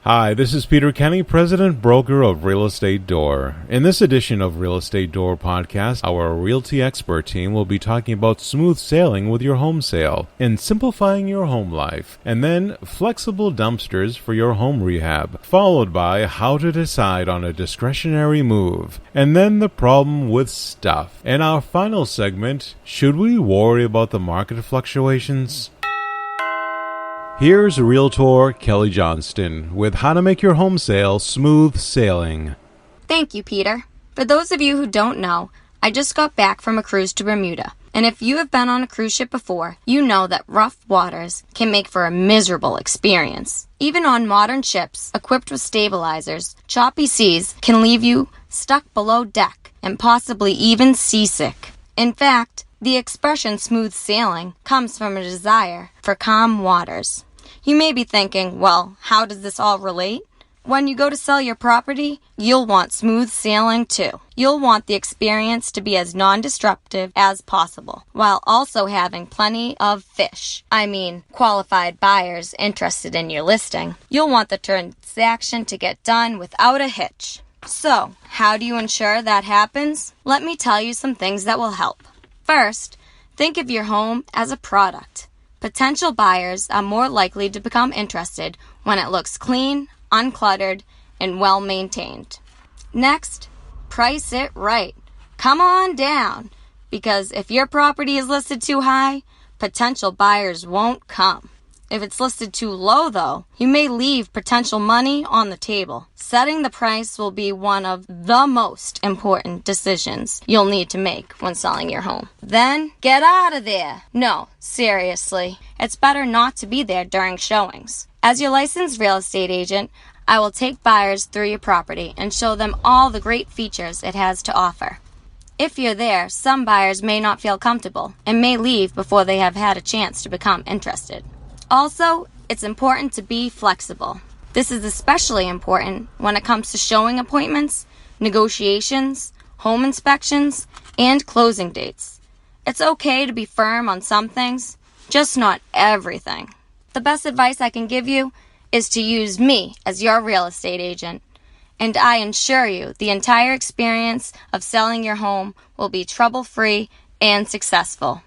Hi, this is Peter Kenny, President Broker of Real Estate Door. In this edition of Real Estate Door Podcast, our realty expert team will be talking about smooth sailing with your home sale and simplifying your home life, and then flexible dumpsters for your home rehab, followed by how to decide on a discretionary move, and then the problem with stuff. And our final segment, should we worry about the market fluctuations? Here's Realtor Kelly Johnston with how to make your home sale smooth sailing. Thank you, Peter. For those of you who don't know, I just got back from a cruise to Bermuda. And if you have been on a cruise ship before, you know that rough waters can make for a miserable experience. Even on modern ships equipped with stabilizers, choppy seas can leave you stuck below deck and possibly even seasick. In fact, the expression smooth sailing comes from a desire for calm waters. You may be thinking, well, how does this all relate? When you go to sell your property, you'll want smooth sailing too. You'll want the experience to be as non-disruptive as possible, while also having plenty of fish. I mean, qualified buyers interested in your listing. You'll want the transaction to get done without a hitch. So, how do you ensure that happens? Let me tell you some things that will help. First, think of your home as a product. Potential buyers are more likely to become interested when it looks clean, uncluttered, and well-maintained. Next, price it right. Come on down, because if your property is listed too high, potential buyers won't come. If it's listed too low, though, you may leave potential money on the table. Setting the price will be one of the most important decisions you'll need to make when selling your home. Then, get out of there. No, seriously, it's better not to be there during showings. As your licensed real estate agent, I will take buyers through your property and show them all the great features it has to offer. If you're there, some buyers may not feel comfortable and may leave before they have had a chance to become interested. Also, it's important to be flexible. This is especially important when it comes to showing appointments, negotiations, home inspections, and closing dates. It's okay to be firm on some things, just not everything. The best advice I can give you is to use me as your real estate agent, and I assure you the entire experience of selling your home will be trouble-free and successful.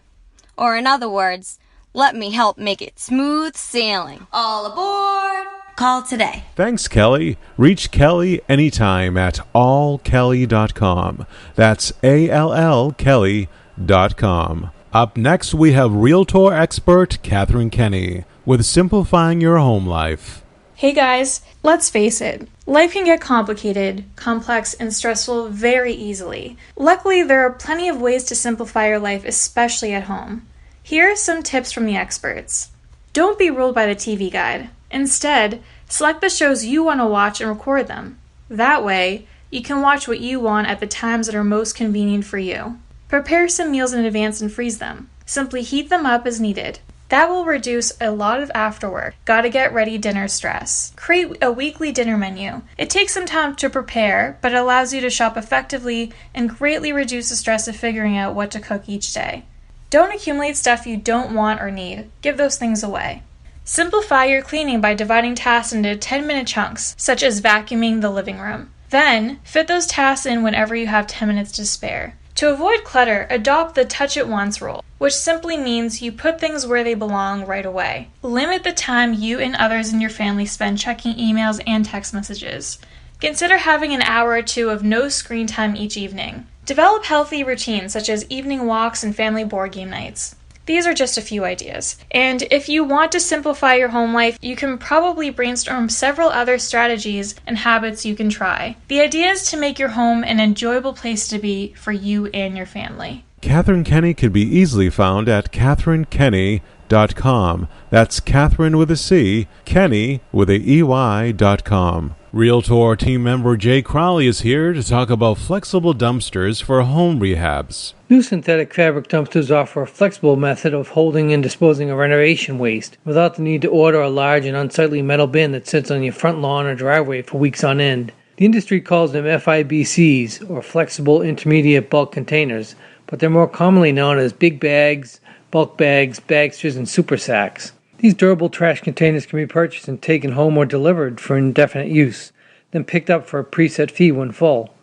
Or in other words, let me help make it smooth sailing. All aboard! Call today. Thanks, Kelly. Reach Kelly anytime at allkelly.com. That's ALLkelly.com. Up next, we have Realtor expert Catherine Kenny with Simplifying Your Home Life. Hey guys, let's face it, life can get complicated, complex, and stressful very easily. Luckily, there are plenty of ways to simplify your life, especially at home. Here are some tips from the experts. Don't be ruled by the TV guide. Instead, select the shows you want to watch and record them. That way, you can watch what you want at the times that are most convenient for you. Prepare some meals in advance and freeze them. Simply heat them up as needed. That will reduce a lot of afterwork, gotta get ready dinner stress. Create a weekly dinner menu. It takes some time to prepare, but it allows you to shop effectively and greatly reduce the stress of figuring out what to cook each day. Don't accumulate stuff you don't want or need. Give those things away. Simplify your cleaning by dividing tasks into 10-minute chunks, such as vacuuming the living room. Then, fit those tasks in whenever you have 10 minutes to spare. To avoid clutter, adopt the touch it once rule, which simply means you put things where they belong right away. Limit the time you and others in your family spend checking emails and text messages. Consider having an hour or two of no screen time each evening. Develop healthy routines such as evening walks and family board game nights. These are just a few ideas. And if you want to simplify your home life, you can probably brainstorm several other strategies and habits you can try. The idea is to make your home an enjoyable place to be for you and your family. Catherine Kenny can be easily found at catherinekenny.com. That's Catherine with a C, Kenny with a EY.com. Realtor team member Jay Crowley is here to talk about flexible dumpsters for home rehabs. New synthetic fabric dumpsters offer a flexible method of holding and disposing of renovation waste without the need to order a large and unsightly metal bin that sits on your front lawn or driveway for weeks on end. The industry calls them FIBCs, or Flexible Intermediate Bulk Containers, but they're more commonly known as big bags, bulk bags, bagsters, and super sacks. These durable trash containers can be purchased and taken home or delivered for indefinite use, then picked up for a preset fee when full.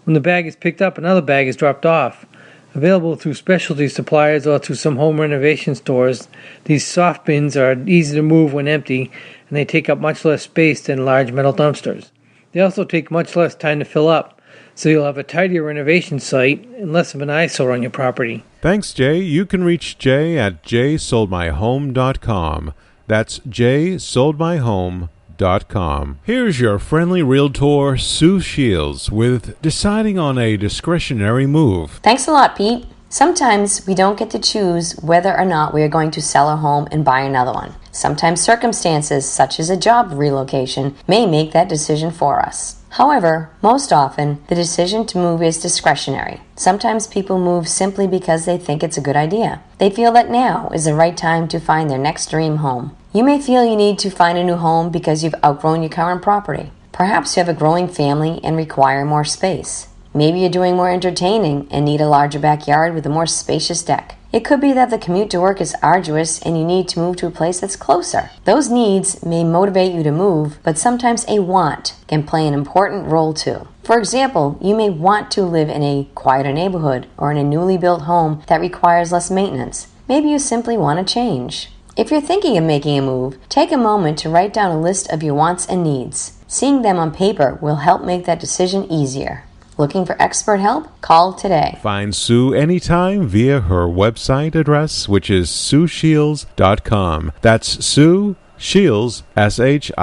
When the bag is picked up, another bag is dropped off. Available through specialty suppliers or through some home renovation stores, these soft bins are easy to move when empty, and they take up much less space than large metal dumpsters. They also take much less time to fill up, so you'll have a tidier renovation site and less of an eyesore on your property. Thanks, Jay. You can reach Jay at jaysoldmyhome.com. That's jaysoldmyhome.com. Here's your friendly realtor, Sue Shields, with deciding on a discretionary move. Thanks a lot, Pete. Sometimes we don't get to choose whether or not we are going to sell our home and buy another one. Sometimes circumstances, such as a job relocation, may make that decision for us. However, most often, the decision to move is discretionary. Sometimes people move simply because they think it's a good idea. They feel that now is the right time to find their next dream home. You may feel you need to find a new home because you've outgrown your current property. Perhaps you have a growing family and require more space. Maybe you're doing more entertaining and need a larger backyard with a more spacious deck. It could be that the commute to work is arduous and you need to move to a place that's closer. Those needs may motivate you to move, but sometimes a want can play an important role too. For example, you may want to live in a quieter neighborhood or in a newly built home that requires less maintenance. Maybe you simply want to change. If you're thinking of making a move, take a moment to write down a list of your wants and needs. Seeing them on paper will help make that decision easier. Looking for expert help? Call today. Find Sue anytime via her website address, which is SueShields.com. That's Sue Shields, SHIELS.com.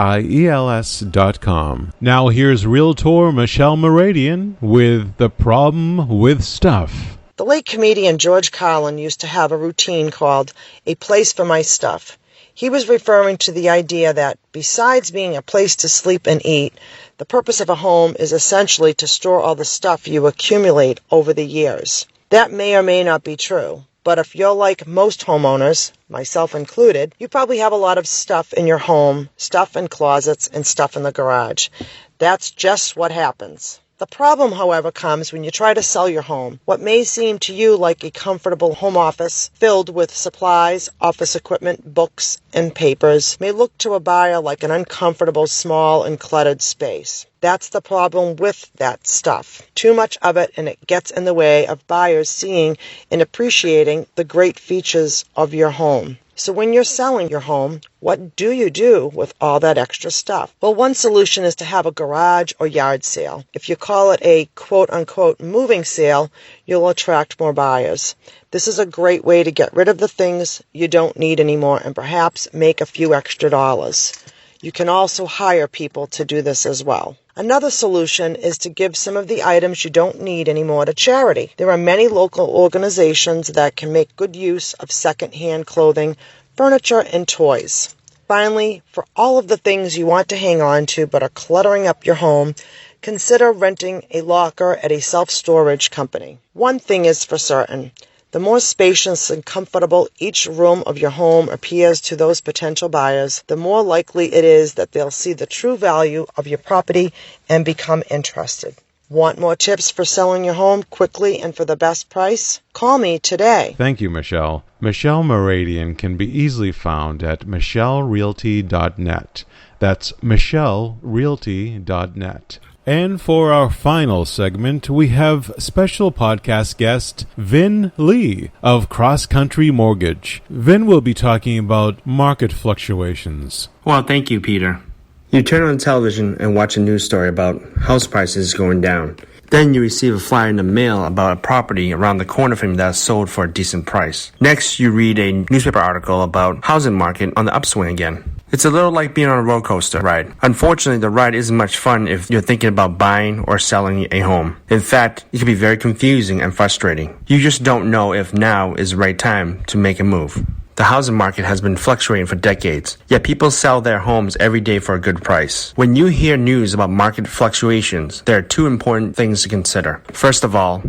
Now here's Realtor Michelle Meridian with The Problem with Stuff. The late comedian George Carlin used to have a routine called A Place for My Stuff. He was referring to the idea that, besides being a place to sleep and eat, the purpose of a home is essentially to store all the stuff you accumulate over the years. That may or may not be true, but if you're like most homeowners, myself included, you probably have a lot of stuff in your home, stuff in closets, and stuff in the garage. That's just what happens. The problem, however, comes when you try to sell your home. What may seem to you like a comfortable home office filled with supplies, office equipment, books, and papers may look to a buyer like an uncomfortable, small, and cluttered space. That's the problem with that stuff. Too much of it, and it gets in the way of buyers seeing and appreciating the great features of your home. So when you're selling your home, what do you do with all that extra stuff? Well, one solution is to have a garage or yard sale. If you call it a quote-unquote moving sale, you'll attract more buyers. This is a great way to get rid of the things you don't need anymore and perhaps make a few extra dollars. You can also hire people to do this as well. Another solution is to give some of the items you don't need anymore to charity. There are many local organizations that can make good use of second-hand clothing, furniture, and toys. Finally, for all of the things you want to hang on to but are cluttering up your home, consider renting a locker at a self-storage company. One thing is for certain. The more spacious and comfortable each room of your home appears to those potential buyers, the more likely it is that they'll see the true value of your property and become interested. Want more tips for selling your home quickly and for the best price? Call me today. Thank you, Michelle. Michelle Meridian can be easily found at michellerealty.net. That's michellerealty.net. And for our final segment, we have special podcast guest Vin Lee of Cross Country Mortgage. Vin will be talking about market fluctuations. Well, thank you, Peter. You turn on television and watch a news story about house prices going down. Then you receive a flyer in the mail about a property around the corner from you that's sold for a decent price. Next, you read a newspaper article about housing market on the upswing again. It's a little like being on a roller coaster ride. Unfortunately, the ride isn't much fun if you're thinking about buying or selling a home. In fact, it can be very confusing and frustrating. You just don't know if now is the right time to make a move. The housing market has been fluctuating for decades, yet people sell their homes every day for a good price. When you hear news about market fluctuations, there are two important things to consider. First of all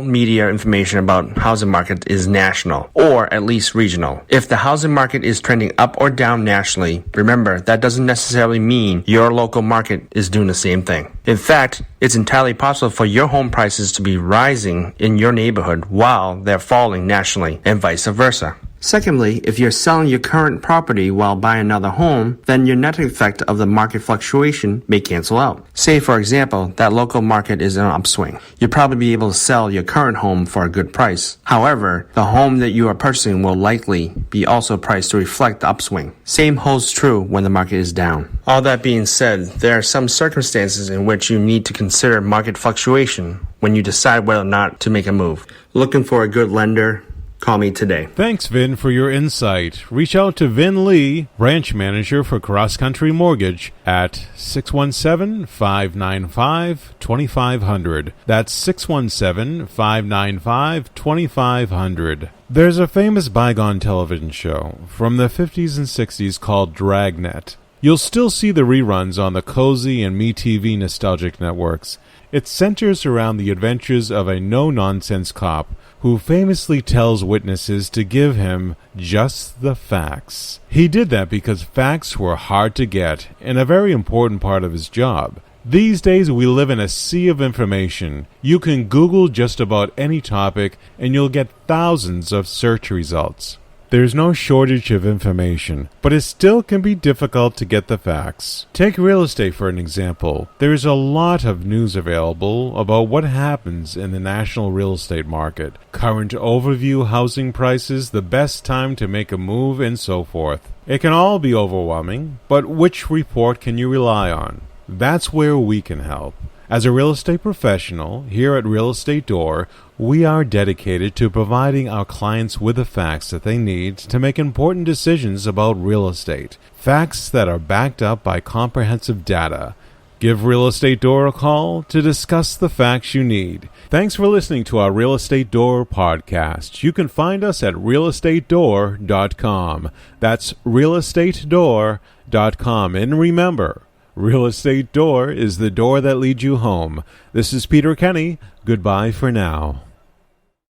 media information about housing market is national, or at least regional. If the housing market is trending up or down nationally, remember that doesn't necessarily mean your local market is doing the same thing. In fact, it's entirely possible for your home prices to be rising in your neighborhood while they're falling nationally, and vice versa. Secondly, if you're selling your current property while buying another home, then your net effect of the market fluctuation may cancel out. Say, for example, that local market is in an upswing. You'll probably be able to sell your current home for a good price. However, the home that you are purchasing will likely be also priced to reflect the upswing. Same holds true when the market is down. All that being said, there are some circumstances in which you need to consider market fluctuation when you decide whether or not to make a move. Looking for a good lender? Call me today. Thanks, Vin, for your insight. Reach out to Vin Lee, branch manager for Cross Country Mortgage, at 617-595-2500. That's 617-595-2500. There's a famous bygone television show from the 50s and 60s called Dragnet. You'll still see the reruns on the Cozy and MeTV nostalgic networks. It centers around the adventures of a no-nonsense cop who famously tells witnesses to give him just the facts. He did that because facts were hard to get and a very important part of his job. These days we live in a sea of information. You can Google just about any topic and you'll get thousands of search results. There's no shortage of information, but it still can be difficult to get the facts. Take real estate for an example. There's a lot of news available about what happens in the national real estate market, current overview housing prices, the best time to make a move, and so forth. It can all be overwhelming, but which report can you rely on? That's where we can help. As a real estate professional, here at Real Estate Door, we are dedicated to providing our clients with the facts that they need to make important decisions about real estate. Facts that are backed up by comprehensive data. Give Real Estate Door a call to discuss the facts you need. Thanks for listening to our Real Estate Door podcast. You can find us at realestatedoor.com. That's realestatedoor.com. And remember, Real Estate Door is the door that leads you home. This is Peter Kenny. Goodbye for now.